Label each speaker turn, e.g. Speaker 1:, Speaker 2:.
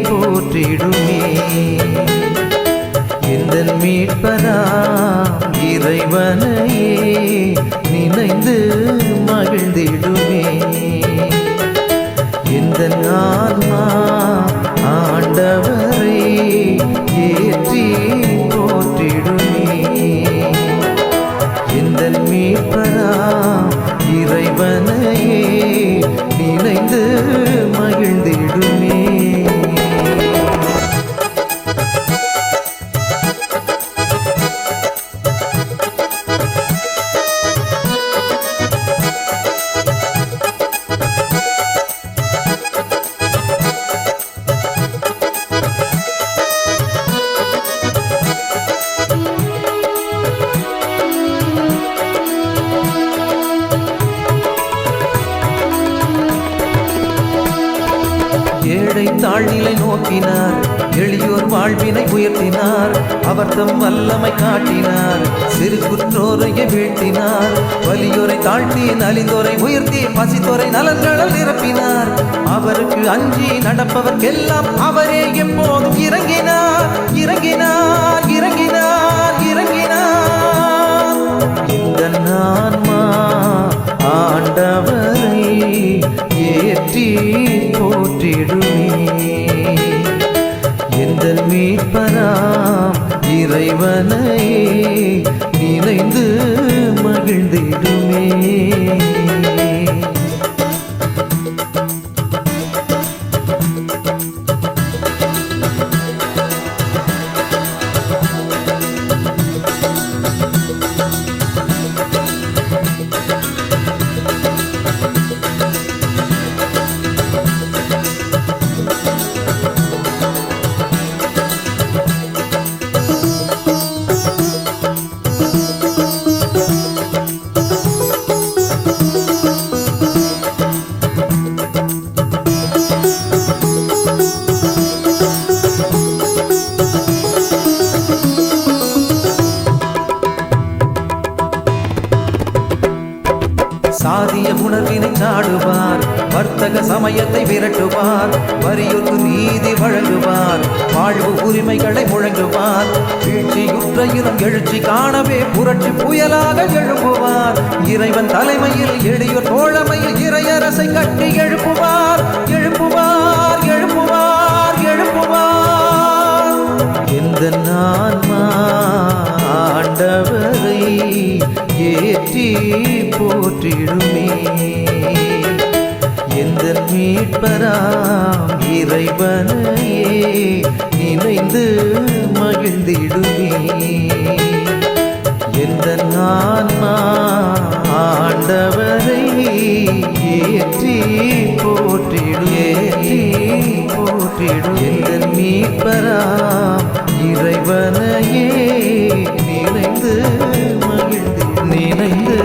Speaker 1: போற்றிடுமே. எந்தன் மீட்பராம் இறைவனையே நினைந்து மகிழ்ந்திடுமே. எந்தன் ஆன்மா ஆண்டவரை ஏற்றி போற்றிடுமே. எந்தன் மீட்பராம் இறைவனையே நினைந்து மகிழ்ந்திடுமே. ஏழை தாழ்நிலை நோக்கினார், எளியோர் வாழ்வினை உயர்த்தினார். அவர் தம் வல்லமை காட்டினார், சிறு குற்றோரையை வீழ்த்தினார். வலியோரை தாழ்த்தி நலிந்தோரை உயர்த்தி பசித்தோரை நலன்களால் நிரப்பினார். அவருக்கு அஞ்சி நடப்பவர்க்கெல்லாம் அவரே எப்போதும் இறங்கினார் இறங்கினார் இறங்கினார் இறங்கினார். இந்த ஆன்மா ஆண்டவரை ஏற்றி போற்றிடுமே. எந்தன் மீட்பராம் இறைவனையே நினைந்து மகிழ்ந்திடுமே. சாதிய உணர்வினை நாடுவார், வர்த்தக சமயத்தை விரட்டுவார். வரியோர்க்கு நீதி வழங்குவார், வாழ்வு உரிமைகளை முழங்குவார். வீழ்ச்சியுற்ற இனம் எழுச்சி காணவே புரட்சி புயலாக எழுப்புவார். இறைவன் தலைமையில் எளியோர் தோழமையில் இறையரசை கட்டி எழுப்புவார் எழுப்புவார் எழுப்புவார் எழுப்புவார். எந்த ஆன்மா ஆண்டவரை ஏற்றி போற்றிடுமே. எந்த மீட்பராம் இறைவனையே நினைந்து மகிழ்ந்திடுமே. எந்த ஆன்மா ஆண்டவரை ஏற்றி போற்றிடுமே போற்றிடும். எந்த மீட்பராம் இறைவனையே நினைந்து மகிழ்ந்து நினைந்து